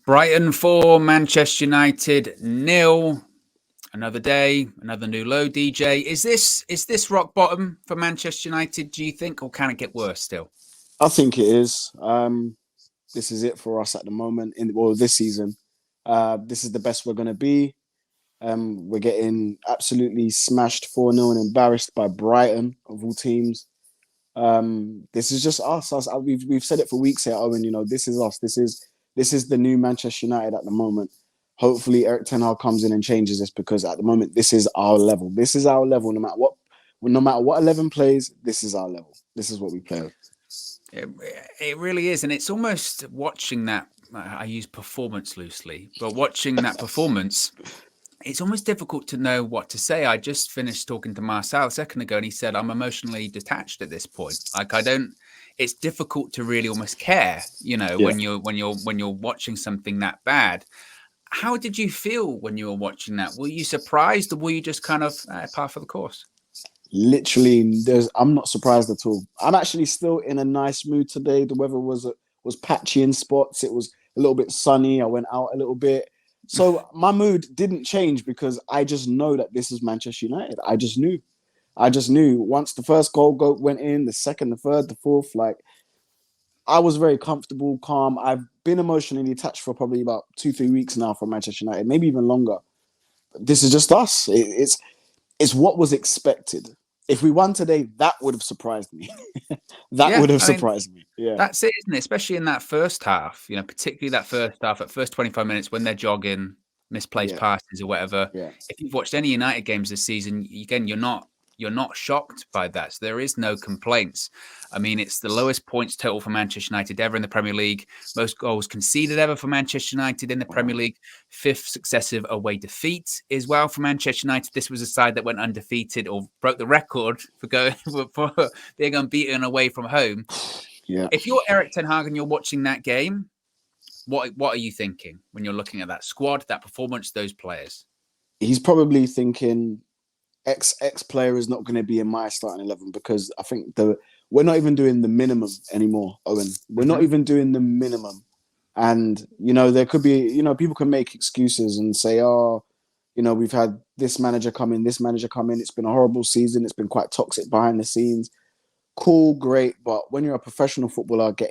Brighton 4, Manchester United nil. Another day, another new low. DJ, is this rock bottom for Manchester United? Do you think, or can it get worse still? I think it is. This is it for us at the moment. This season, this is the best we're going to be. We're getting absolutely smashed 4-0 and embarrassed by Brighton of all teams. This is just us. We've said it for weeks here, Owen. This is us. This is the new Manchester United at the moment. Hopefully, Eric Ten Hag comes in and changes this, because at the moment, this is our level. This is our level. No matter what 11 plays, this is our level. This is what we play. It really is, and it's almost watching that. I use performance loosely, but watching that performance, it's almost difficult to know what to say. I just finished talking to Marcel a second ago, and he said, I'm emotionally detached at this point. Like, I don't, it's difficult to really almost care, Yeah. when you're watching something that bad. How did you feel when you were watching that? Were you surprised, or were you just kind of par for the course? Literally, I'm not surprised at all. I'm actually still in a nice mood today. The weather was patchy in spots. It was a little bit sunny. I went out a little bit. So my mood didn't change, because I just know that this is Manchester United. I just knew. Once the first goal went in, the second, the third, the fourth, like, I was very comfortable, calm. I've been emotionally attached for probably about 2-3 weeks now from Manchester United, maybe even longer. This is just us. It's what was expected. If we won today, that would have surprised me. That Yeah, would have I mean, surprised me. Yeah. that's it, isn't it? Especially in that first half, particularly that first half, at first 25 minutes when they're jogging, misplaced Yeah. passes or whatever. Yeah. If you've watched any United games this season, again, you're not shocked by that. So there is no complaints. I mean, it's the lowest points total for Manchester United ever in the Premier League. Most goals conceded ever for Manchester United in the Premier League. 5th successive away defeat as well for Manchester United. This was a side that went undefeated, or broke the record for being unbeaten away from home. Yeah. If you're Eric Ten Hag and you're watching that game, what are you thinking when you're looking at that squad, that performance, those players? He's probably thinking X player is not going to be in my starting 11, because I think we're not even doing the minimum anymore, Owen. We're not even doing the minimum. And, there could be, people can make excuses and say, oh, we've had this manager come in, this manager come in. It's been a horrible season. It's been quite toxic behind the scenes. Cool, great. But when you're a professional footballer you're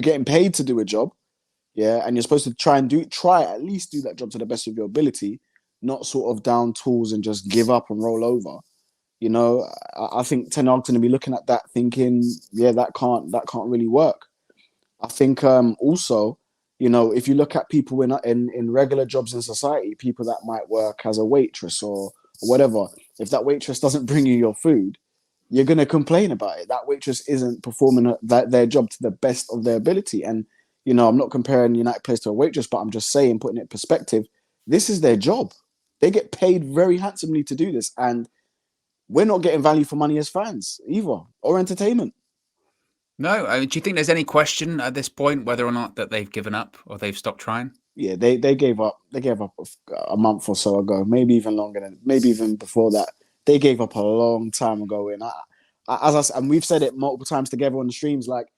getting paid to do a job. Yeah. And you're supposed to try at least do that job to the best of your ability, not sort of down tools and just give up and roll over. I think Ten Hag's going to be looking at that thinking, yeah, that can't really work. I think also, if you look at people in regular jobs in society, people that might work as a waitress or whatever, if that waitress doesn't bring you your food, you're going to complain about it. That waitress isn't performing their job to the best of their ability. And, I'm not comparing United players to a waitress, but I'm just saying, putting it in perspective, this is their job. They get paid very handsomely to do this. And we're not getting value for money as fans either, or entertainment. No. Do you think there's any question at this point whether or not that they've given up or they've stopped trying? Yeah, they gave up. They gave up a month or so ago, maybe even longer maybe even before that. They gave up a long time ago. And as I said, and we've said it multiple times together on the streams, like,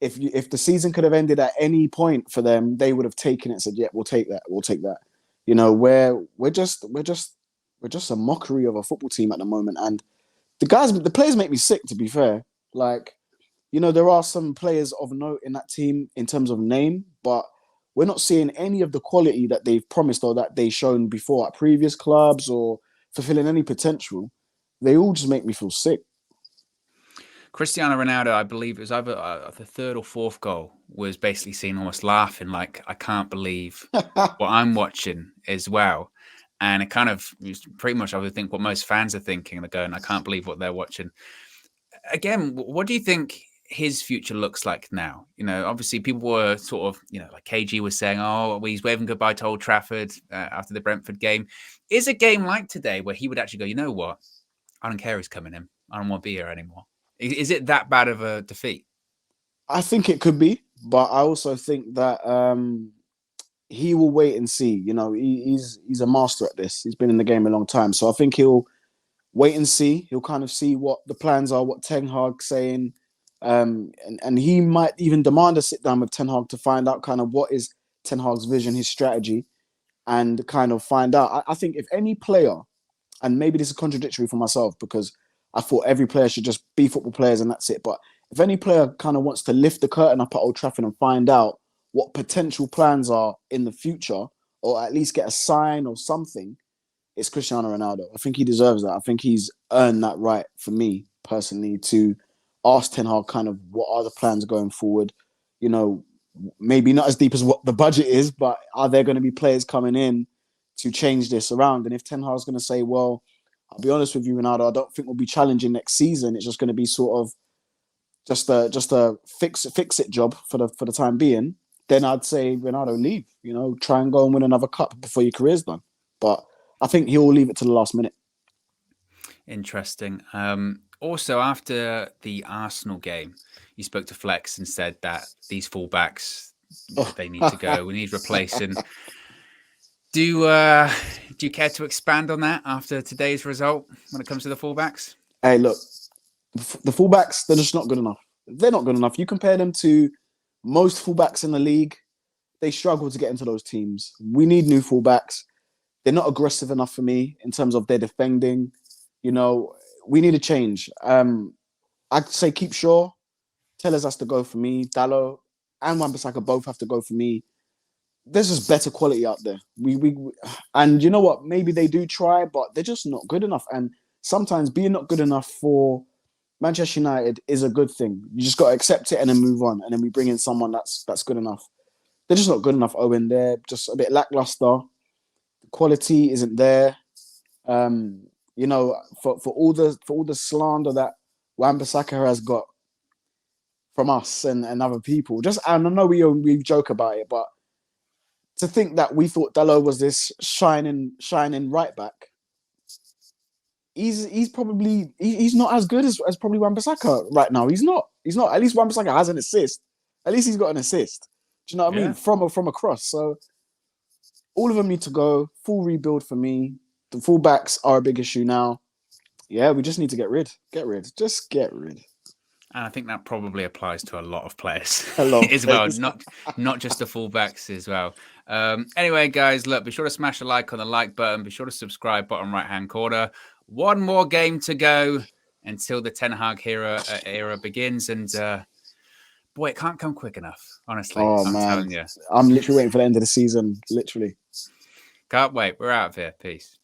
if the season could have ended at any point for them, they would have taken it and said, yeah, we'll take that. We'll take that. We're just a mockery of a football team at the moment. And the players make me sick, to be fair. Like, there are some players of note in that team in terms of name, but we're not seeing any of the quality that they've promised or that they've shown before at previous clubs or fulfilling any potential. They all just make me feel sick. Cristiano Ronaldo, I believe it was either the third or fourth goal, was basically seen almost laughing, like, I can't believe what I'm watching as well. And it kind of pretty much, I would think, what most fans are thinking. They're going, I can't believe what they're watching. Again, what do you think his future looks like now? Obviously people were sort of, like KG was saying, oh, he's waving goodbye to Old Trafford after the Brentford game. Is a game like today where he would actually go, you know what? I don't care who's coming in. I don't want to be here anymore. Is it that bad of a defeat? I think it could be, but I also think that he will wait and see. He's a master at this. He's been in the game a long time. So I think he'll wait and see. He'll kind of see what the plans are, what Ten Hag's saying. And he might even demand a sit down with Ten Hag to find out kind of what is Ten Hag's vision, his strategy, and kind of find out. I think if any player, and maybe this is contradictory for myself because I thought every player should just be football players and that's it. But if any player kind of wants to lift the curtain up at Old Trafford and find out what potential plans are in the future, or at least get a sign or something, it's Cristiano Ronaldo. I think he deserves that. I think he's earned that right for me personally to ask Ten Hag kind of what are the plans going forward. You know, maybe not as deep as what the budget is, but are there going to be players coming in to change this around? And if Ten Hag's going to say, well, I'll be honest with you, Ronaldo, I don't think we'll be challenging next season. It's just going to be sort of just a fix it job for the time being. Then I'd say Ronaldo leave. You know, try and go and win another cup before your career's done. But I think he'll leave it to the last minute. Interesting. Also, after the Arsenal game, you spoke to Flex and said that these fullbacks, they need to go. We need replacing. Do you care to expand on that after today's result when it comes to the fullbacks? Hey, look, the fullbacks, they're just not good enough. They're not good enough. You compare them to most fullbacks in the league, they struggle to get into those teams. We need new fullbacks. They're not aggressive enough for me in terms of their defending. You know, we need a change. I'd say keep Shaw. Tellers has to go for me. Dalot and Wan-Bissaka both have to go for me. There's just better quality out there. And you know what? Maybe they do try, but they're just not good enough. And sometimes being not good enough for Manchester United is a good thing. You just got to accept it and then move on. And then we bring in someone that's good enough. They're just not good enough, Owen. They're just a bit lackluster. The quality isn't there. You know, for all the slander that Wan-Bissaka has got from us and other people. And I know we joke about it, but to think that we thought Dalot was this shining right back, he's not as good as probably Wan-Bissaka right now. He's not. At least Wan-Bissaka has an assist. At least he's got an assist. Do you know what I mean? From a cross. So all of them need to go. Full rebuild for me. The fullbacks are a big issue now. Yeah, we just need to get rid. Just get rid. And I think that probably applies to a lot of players as well, not just the fullbacks as well. Anyway, guys, look, be sure to smash a like on the like button. Be sure to subscribe, bottom right-hand corner. One more game to go until the Ten Hag era begins. And boy, it can't come quick enough, honestly. I'm telling you. I'm literally waiting for the end of the season, literally. Can't wait. We're out of here. Peace.